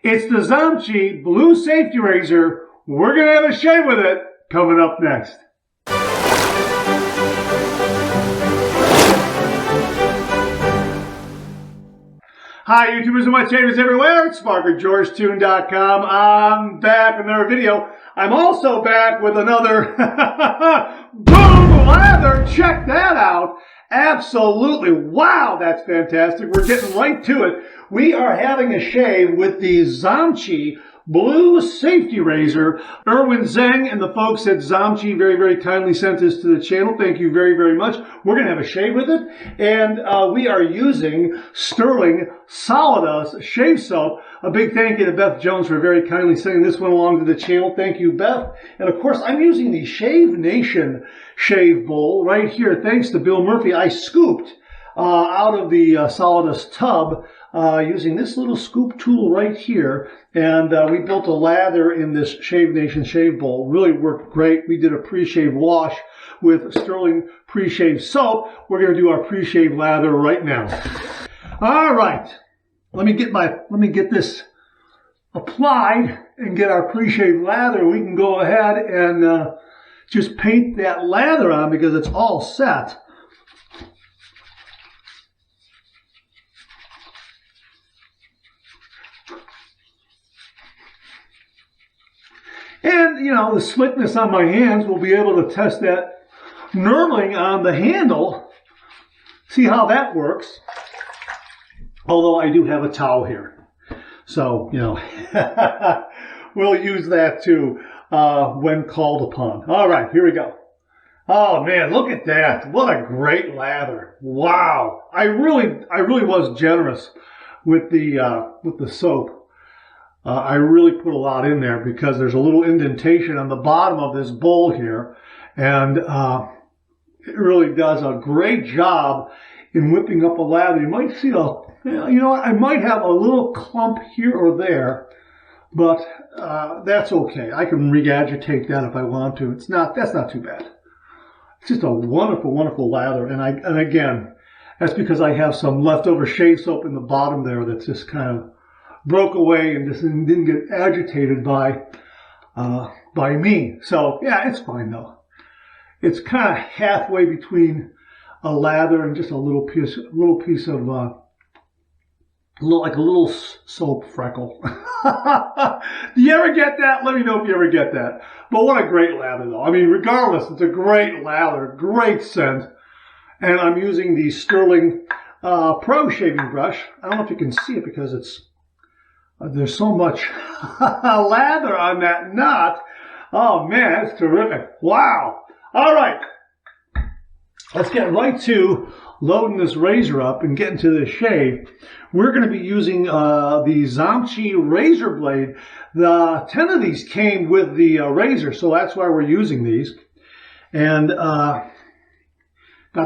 It's the Zomchi Blue Safety Razor. We're going to have a shave with it coming up next. Hi YouTubers and wet shavers everywhere, it's SparkerGeorgeTune.com. I'm back with another video. I'm also back with another boom lather. Check that out. Absolutely. Wow, that's fantastic. We're getting right to it. We are having a shave with the Zomchi Blue Safety Razor. Erwin Zeng and the folks at Zomchi very kindly sent this to the channel. Thank you very much. We're going to have a shave with it. And we are using Sterling Solidus shave soap. A big thank you to Beth Jones for very kindly sending this one along to the channel. Thank you, Beth. And of course, I'm using the Shave Nation shave bowl right here. Thanks to Bill Murphy, I scooped out of the Solidus tub using this little scoop tool right here, and we built a lather in this Shave Nation shave bowl. Really worked great. We did a pre-shave wash with Sterling pre-shave soap. We're going to do our pre-shave lather right now. All right, let me get this applied and get our pre-shave lather. We can go ahead and just paint that lather on because it's all set. And, you know, the slickness on my hands, we'll be able to test that knurling on the handle, see how that works. Although I do have a towel here. So, you know, we'll use that too when called upon. All right, here we go. Oh man, look at that. What a great lather. Wow. I really was generous with the soap. I really put a lot in there because there's a little indentation on the bottom of this bowl here, and it really does a great job in whipping up a lather. You might see you know what, I might have a little clump here or there, but that's okay. I can re-agitate that if I want to. That's not too bad. It's just a wonderful lather, and again, that's because I have some leftover shave soap in the bottom there that's just kind of broke away and just didn't get agitated by me. So yeah, it's fine though. It's kind of halfway between a lather and just a little piece of like a little soap freckle. Do you ever get that? Let me know if you ever get that. But what a great lather though. I mean, regardless, it's a great lather, great scent. And I'm using the Sterling Pro shaving brush. I don't know if you can see it because there's so much lather on that knot. Oh man, that's terrific. Wow. All right. Let's get right to loading this razor up and getting to the shave. We're going to be using the Zomchi razor blade. The 10 of these came with the razor, so that's why we're using these. And got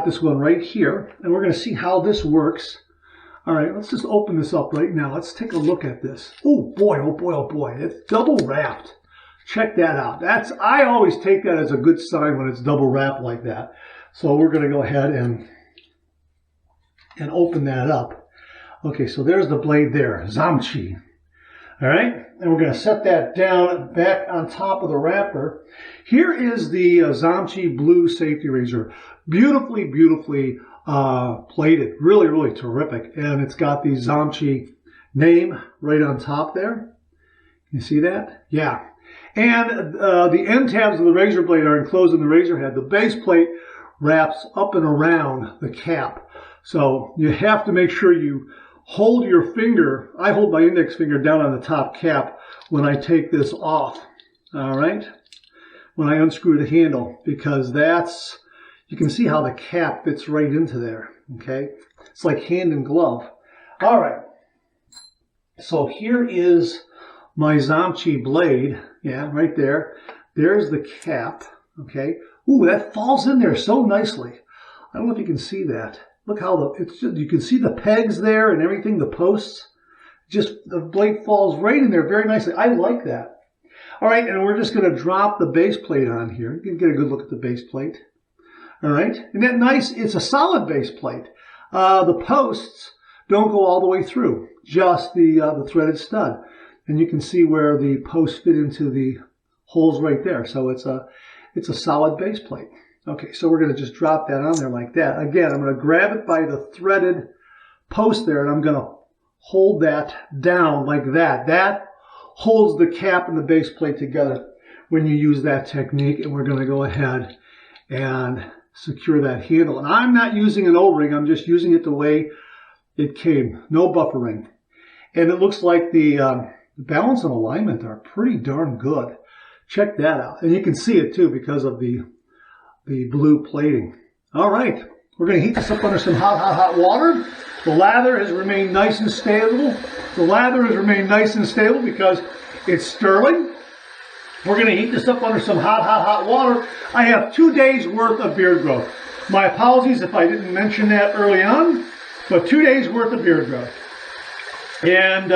this one right here, and we're going to see how this works. All right, let's just open this up right now. Let's take a look at this. Oh boy, oh boy, oh boy. It's double wrapped. Check that out. I always take that as a good sign when it's double wrapped like that. So we're going to go ahead and open that up. Okay, so there's the blade there, Zomchi. All right, and we're going to set that down back on top of the wrapper. Here is the Zomchi Blue Safety Razor. Beautifully plated, really terrific, and it's got the Zomchi name right on top there. You see that? Yeah. And the end tabs of the razor blade are enclosed in the razor head. The base plate wraps up and around the cap, so you have to make sure you hold your finger. I hold my index finger down on the top cap when I take this off. All right, when I unscrew the handle, because you can see how the cap fits right into there, okay? It's like hand and glove. All right, so here is my Zomchi blade. Yeah, right there. There's the cap, okay? Ooh, that falls in there so nicely. I don't know if you can see that. Look how you can see the pegs there and everything, the posts. Just the blade falls right in there very nicely. I like that. All right, and we're just going to drop the base plate on here. You can get a good look at the base plate. All right, and that nice, it's a solid base plate. The posts don't go all the way through, just the threaded stud. And you can see where the posts fit into the holes right there. So it's a solid base plate. Okay, so we're going to just drop that on there like that. Again, I'm going to grab it by the threaded post there, and I'm going to hold that down like that. That holds the cap and the base plate together when you use that technique. And we're going to go ahead and secure that handle. And I'm not using an O-ring. I'm just using it the way it came. No buffering. And it looks like the balance and alignment are pretty darn good. Check that out. And you can see it too because of the blue plating. All right. We're going to heat this up under some hot water. The lather has remained nice and stable. The lather has remained nice and stable because it's sterling. We're going to heat this up under some hot water. I have 2 days worth of beard growth. My apologies if I didn't mention that early on, but 2 days worth of beard growth. And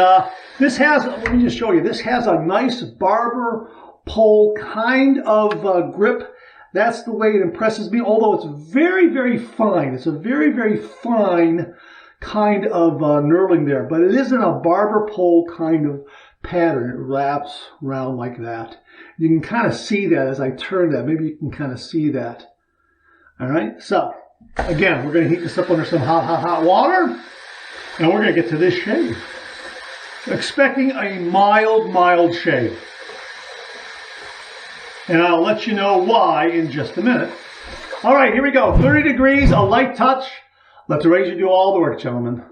this has, let me just show you, this has a nice barber pole kind of grip. That's the way it impresses me, although it's very, very fine. It's a very, very fine kind of knurling there, but it isn't a barber pole kind of pattern. It wraps around like that. You can kind of see that as I turn that. Maybe you can kind of see that. All right, so again, we're going to heat this up under some hot water, and we're going to get to this shave. Expecting a mild shave. And I'll let you know why in just a minute. All right, here we go. 30 degrees, a light touch. Let the razor do all the work, gentlemen.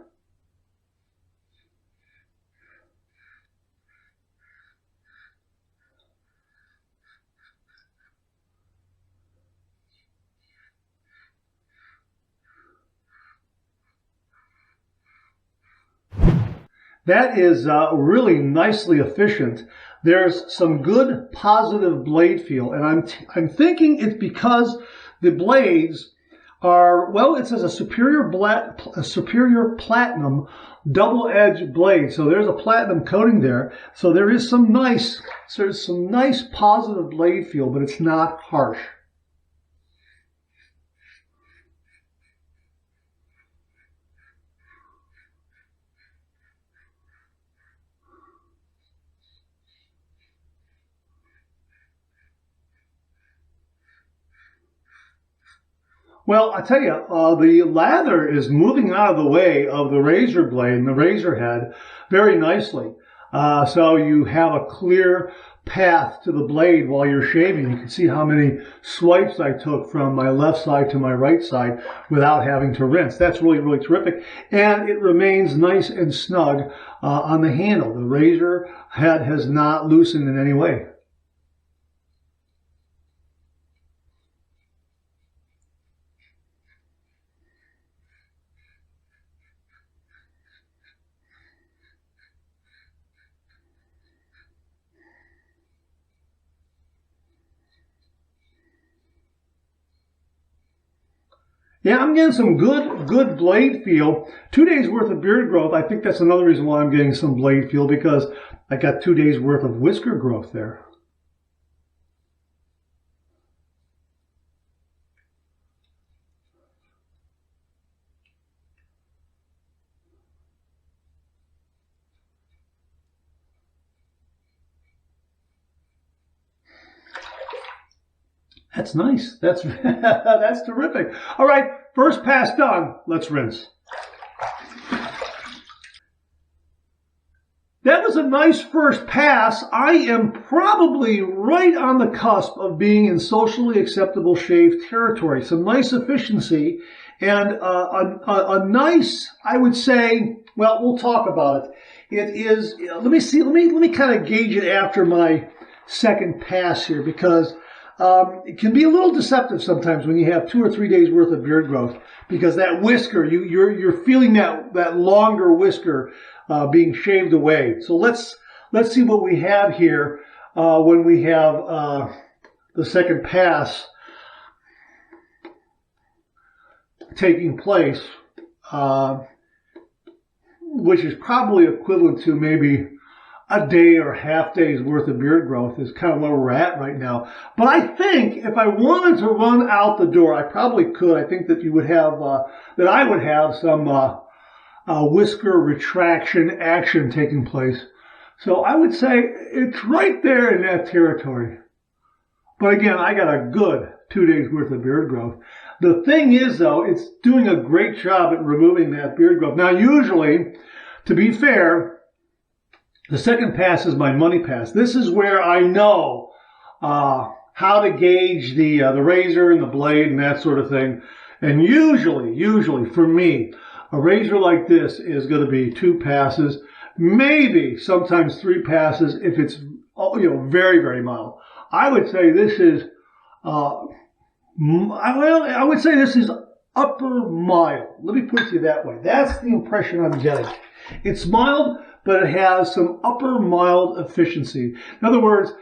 That is really nicely efficient. There's some good positive blade feel, and I'm thinking it's because the blades are, well, it says a superior platinum double-edged blade. So there's a platinum coating there. So there's some nice positive blade feel, but it's not harsh. Well, I tell you, the lather is moving out of the way of the razor blade and the razor head very nicely. So you have a clear path to the blade while you're shaving. You can see how many swipes I took from my left side to my right side without having to rinse. That's really, really terrific. And it remains nice and snug on the handle. The razor head has not loosened in any way. Yeah, I'm getting some good blade feel. 2 days worth of beard growth. I think that's another reason why I'm getting some blade feel, because I got 2 days worth of whisker growth there. That's nice. That's that's terrific. All right, first pass done. Let's rinse. That was a nice first pass. I am probably right on the cusp of being in socially acceptable shave territory. Some nice efficiency and a nice, I would say, well, we'll talk about it. It is, let me see, let me kind of gauge it after my second pass here, because it can be a little deceptive sometimes when you have 2 or 3 days worth of beard growth, because that whisker, you're feeling that longer whisker being shaved away. So let's see what we have here when we have the second pass taking place, which is probably equivalent to maybe a day or half day's worth of beard growth is kind of where we're at right now. But I think if I wanted to run out the door, I probably could. I think that you would have, that I would have some whisker retraction action taking place. So I would say it's right there in that territory. But again, I got a good 2 days worth of beard growth. The thing is, though, it's doing a great job at removing that beard growth. Now, usually, to be fair, the second pass is my money pass. This is where I know how to gauge the razor and the blade and that sort of thing. And usually for me, a razor like this is going to be 2 passes, maybe sometimes 3 passes if it's very, very mild. I would say this is I would say this is upper mild. Let me put it to you that way. That's the impression I'm getting. It's mild, but it has some upper mild efficiency. In other words,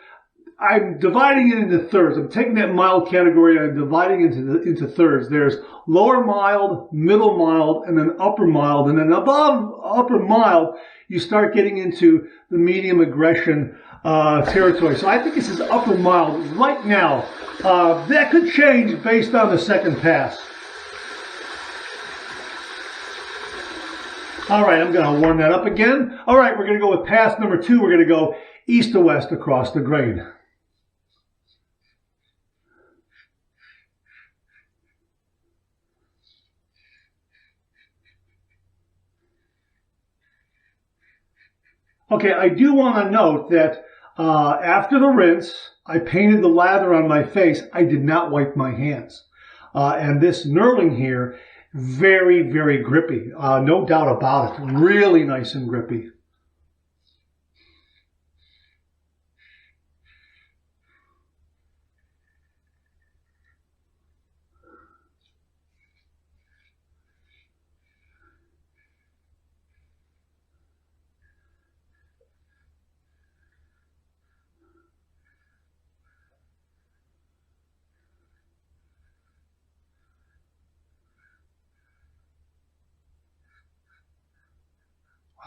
I'm dividing it into thirds. I'm taking that mild category and I'm dividing it into thirds. There's lower mild, middle mild, and then upper mild. And then above upper mild, you start getting into the medium aggression territory. So I think this is upper mild right now. That could change based on the second pass. All right, I'm going to warm that up again. All right, we're going to go with pass number 2. We're going to go east to west across the grain. Okay, I do want to note that after the rinse, I painted the lather on my face. I did not wipe my hands. And this knurling here, very, very grippy. No doubt about it. Really nice and grippy.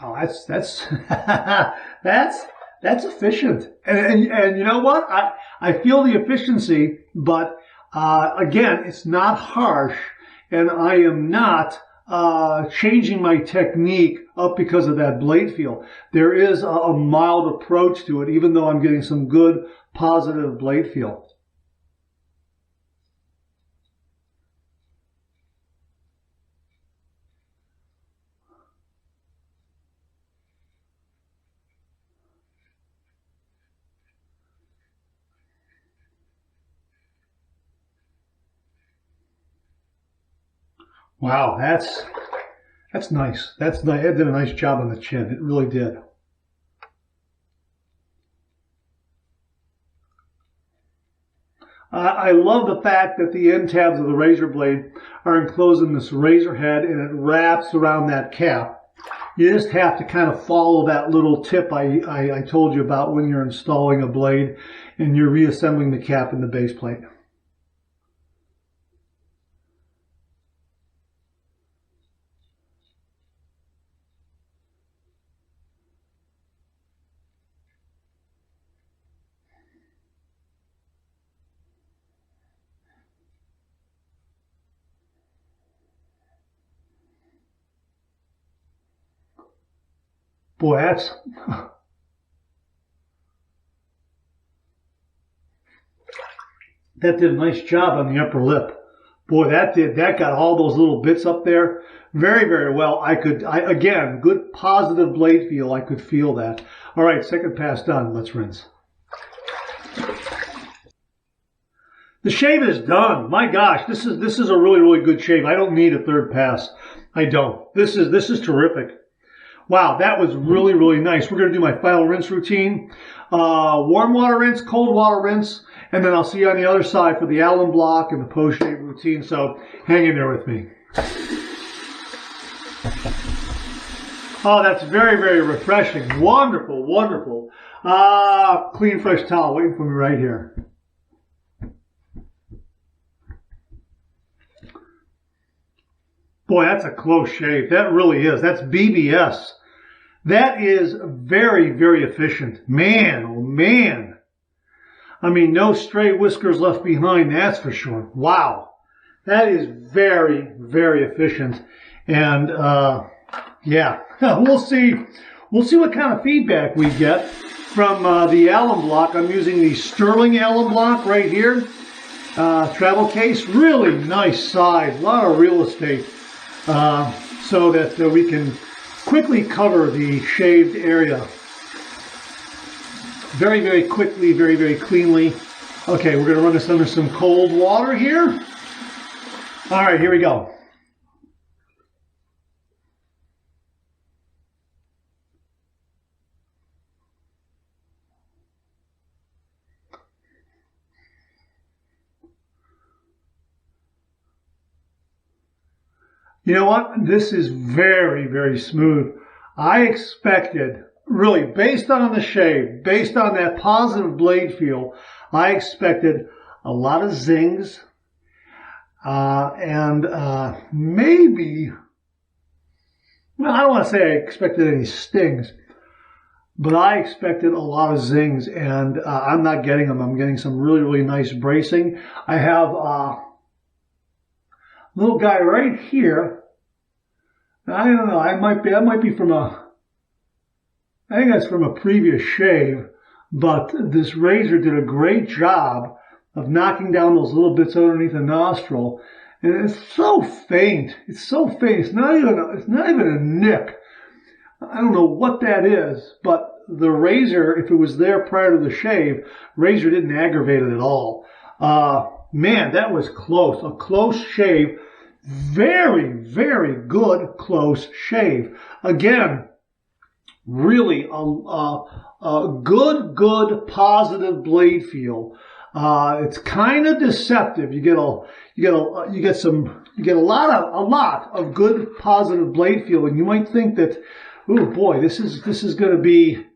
Wow, that's that's efficient. And you know what? I feel the efficiency, but again, it's not harsh, and I am not changing my technique up because of that blade feel. There is a mild approach to it, even though I'm getting some good positive blade feel. Wow, that's nice. That's nice. It did a nice job on the chin. It really did. I love the fact that the end tabs of the razor blade are enclosed in this razor head and it wraps around that cap. You just have to kind of follow that little tip I told you about when you're installing a blade and you're reassembling the cap and the base plate. Boy, that did a nice job on the upper lip. Boy, that got all those little bits up there very, very well. Again, good positive blade feel. I could feel that. All right, second pass done. Let's rinse. The shave is done. My gosh, this is a really, really good shave. I don't need a third pass. I don't. This is terrific. Wow, that was really, really nice. We're going to do my final rinse routine. Warm water rinse, cold water rinse, and then I'll see you on the other side for the alum block and the post-shave routine. So hang in there with me. Oh, that's very, very refreshing. Wonderful, wonderful. Clean, fresh towel waiting for me right here. Boy, that's a close shave. That really is. That's BBS. That is very, very efficient. Man, oh man. I mean, no stray whiskers left behind, that's for sure. Wow. That is very, very efficient. And, yeah, we'll see we'll see what kind of feedback we get from the alum block. I'm using the sterling alum block right here. Travel case, really nice size, a lot of real estate, so that we can quickly cover the shaved area. Very, very quickly, very, very cleanly. Okay, we're going to run this under some cold water here. All right, here we go. You know what? This is very, very smooth. I expected, really, based on the shave, based on that positive blade feel, I expected a lot of zings and maybe, well, I don't want to say I expected any stings, but I expected a lot of zings, and I'm not getting them. I'm getting some really, really nice bracing. I have little guy right here. I don't know. I might be from I think that's from a previous shave, but this razor did a great job of knocking down those little bits underneath the nostril, and it's so faint. It's so faint. It's not even a nick. I don't know what that is, but the razor, if it was there prior to the shave, razor didn't aggravate it at all. Man, that was close. A close shave. Very, very good close shave. Again, really a good positive blade feel. It's kind of deceptive. You get a lot of good positive blade feel, and you might think that, oh boy, this is going to be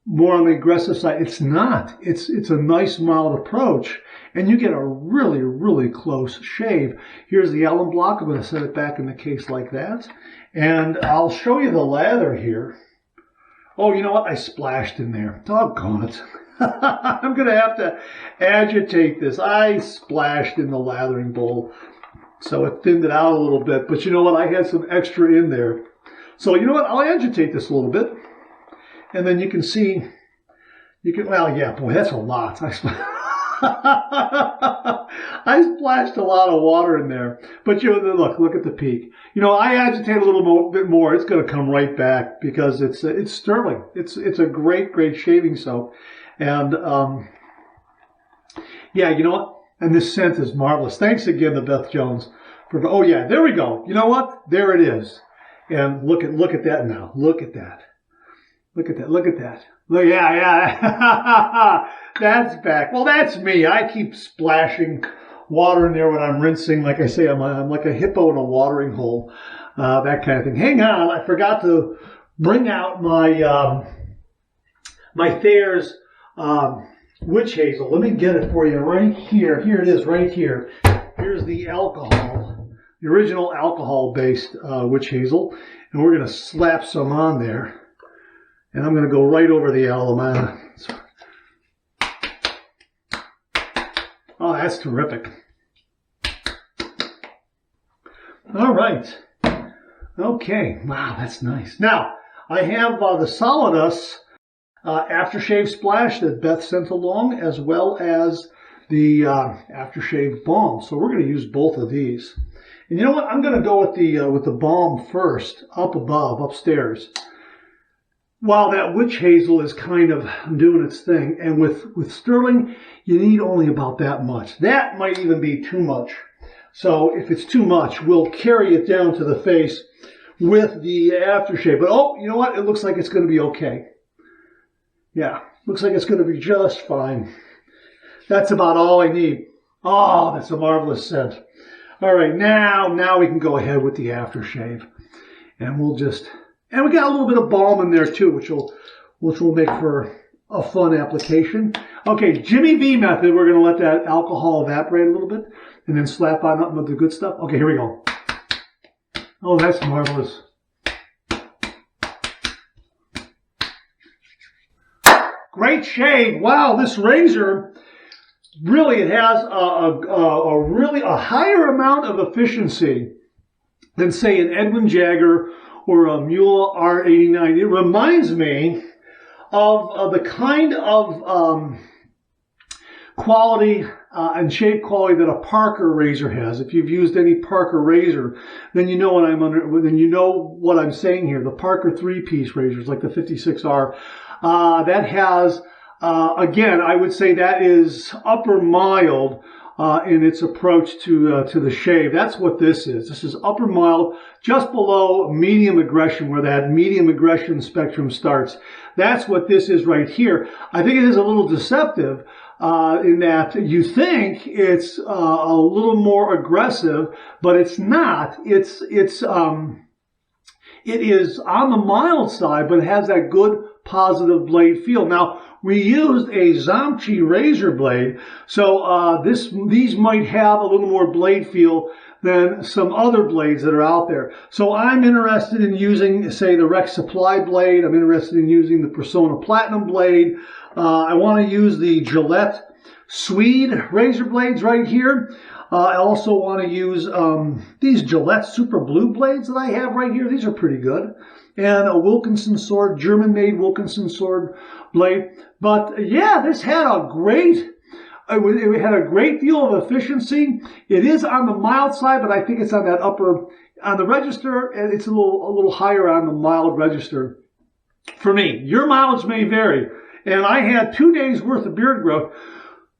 more on the aggressive side. It's not. It's a nice mild approach, and you get a really, really close shave. Here's the alum block. I'm going to set it back in the case like that, and I'll show you the lather here. Oh, you know what? I splashed in there. Doggone it. I'm going to have to agitate this. I splashed in the lathering bowl, so it thinned it out a little bit. But you know what? I had some extra in there. So you know what? I'll agitate this a little bit. And then you can see, well, yeah, boy, that's a lot. I splashed a lot of water in there. But you know, look at the peak. You know, I agitate a little bit more. It's going to come right back because it's sterling. It's a great shaving soap. And, yeah, you know what? And this scent is marvelous. Thanks again to Beth Jones for, oh yeah, there we go. You know what? There it is. And look at that now. Look at that. Look at that. Look at that. Look, yeah. That's back. Well, that's me. I keep splashing water in there when I'm rinsing. Like I say, I'm like a hippo in a watering hole. That kind of thing. Hang on. I forgot to bring out my my Thayer's witch hazel. Let me get it for you right here. Here it is right here. Here's the alcohol, the original alcohol-based witch hazel. And we're going to slap some on there. And I'm going to go right over the alum. Oh, that's terrific. All right. Okay. Wow, that's nice. Now, I have the Solidus aftershave splash that Beth sent along, as well as the aftershave balm. So we're going to use both of these. And you know what? I'm going to go with the balm first, up above, upstairs. While that witch hazel is kind of doing its thing, and with sterling, you need only about that much. That might even be too much. So if it's too much, we'll carry it down to the face with the aftershave. But oh, you know what? It looks like it's going to be okay. Yeah, looks like it's going to be just fine. That's about all I need. Oh, that's a marvelous scent. All right, now we can go ahead with the aftershave, and we'll just. And we got a little bit of balm in there too, which will make for a fun application. Okay, Jimmy V method. We're going to let that alcohol evaporate a little bit and then slap on up with the good stuff. Okay, here we go. Oh, that's marvelous. Great shave. Wow, this razor really, it has a higher amount of efficiency than, say, an Edwin Jagger or a Mule R89. It reminds me of the kind of quality and shape quality that a Parker razor has. If you've used any Parker razor, then you know what I'm saying here. The Parker 3-piece razors, like the 56R, that has, again, I would say that is upper mild in its approach to the shave. That's what this is. This is upper mild, just below medium aggression, where that medium aggression spectrum starts. That's what this is right here. I think it is a little deceptive in that you think it's a little more aggressive, but it's not. It is on the mild side, but it has that good positive blade feel. Now, we used a Zomchi razor blade, so these might have a little more blade feel than some other blades that are out there. So I'm interested in using, say, the Rex Supply blade. I'm interested in using the Persona Platinum blade. I want to use the Gillette Swede razor blades right here. I also want to use these Gillette Super Blue blades that I have right here. These are pretty good. And a Wilkinson sword, German-made Wilkinson sword blade. But yeah, this had a great, it had a great deal of efficiency. It is on the mild side, but I think it's on that upper, on the register, and it's a little higher on the mild register for me. Your mileage may vary. And I had 2 days worth of beard growth.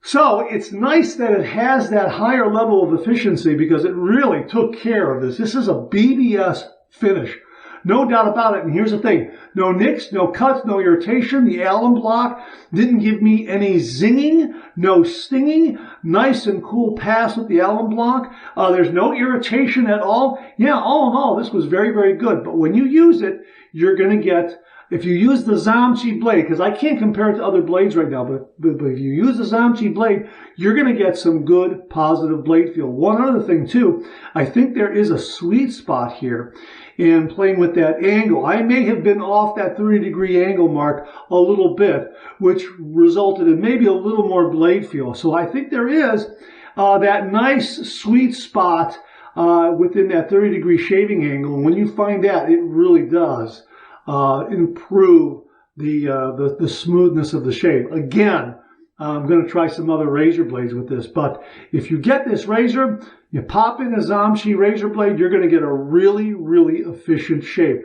So it's nice that it has that higher level of efficiency because it really took care of this. This is a BBS finish. No doubt about it. And here's the thing. No nicks, no cuts, no irritation. The alum block didn't give me any zinging, no stinging. Nice and cool pass with the alum block. There's no irritation at all. Yeah, all in all, this was very, very good. But when you use it, you're going to get, if you use the Zomchi blade, because I can't compare it to other blades right now, but if you use the Zomchi blade, you're going to get some good positive blade feel. One other thing too, I think there is a sweet spot here in playing with that angle. I may have been off that 30-degree angle mark a little bit, which resulted in maybe a little more blade feel. So I think there is that nice sweet spot within that 30-degree shaving angle. And when you find that, it really does improve the smoothness of the shave. Again, I'm going to try some other razor blades with this, but if you get this razor, you pop in a Zomchi razor blade, you're going to get a really, really efficient shave.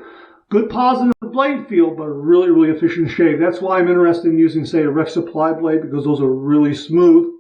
Good positive blade feel, but really, really efficient shave. That's why I'm interested in using, say, a Rex Supply blade, because those are really smooth,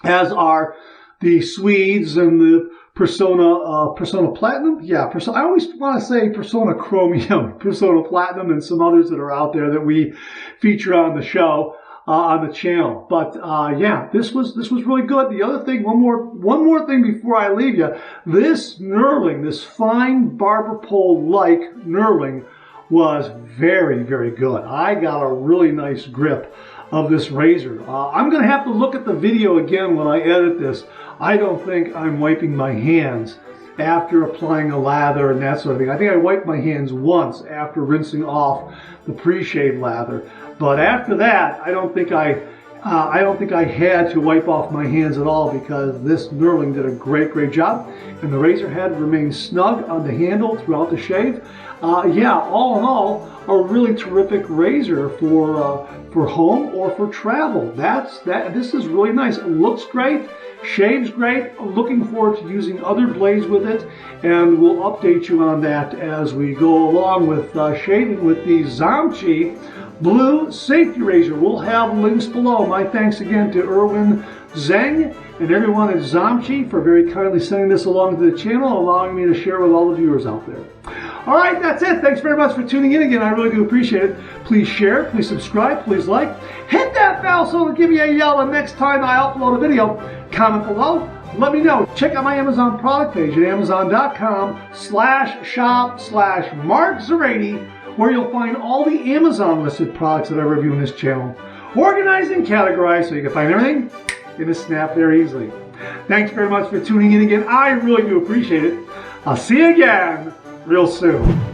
as are the Swedes and the Persona Platinum. Yeah, I always want to say Persona Chromium, Persona Platinum, and some others that are out there that we feature on the show, on the channel. But yeah, this was really good. The other thing, one more thing before I leave you, this knurling, this fine barber pole like knurling, was very, very good. I got a really nice grip of this razor. I'm going to have to look at the video again when I edit this. I don't think I'm wiping my hands after applying a lather and that sort of thing. I think I wiped my hands once after rinsing off the pre-shave lather. But after that, I don't think I had to wipe off my hands at all, because this knurling did a great job, and the razor head remained snug on the handle throughout the shave. Yeah, all in all, a really terrific razor for home or for travel. This is really nice. It looks great, shaves great. I'm looking forward to using other blades with it, and we'll update you on that as we go along with shaving with the Zomchi Blue Safety Razor. We'll have links below. My thanks again to Erwin Zeng and everyone at Zomchi for very kindly sending this along to the channel, allowing me to share with all the viewers out there. All right, that's it. Thanks very much for tuning in again. I really do appreciate it. Please share, please subscribe, please like. Hit that bell so it'll give you a yell the next time I upload a video. Comment below. Let me know. Check out my Amazon product page at amazon.com/shop/MarkZerati, where you'll find all the Amazon listed products that I review in this channel, organized and categorized so you can find everything in a snap there easily. Thanks very much for tuning in again. I really do appreciate it. I'll see you again real soon.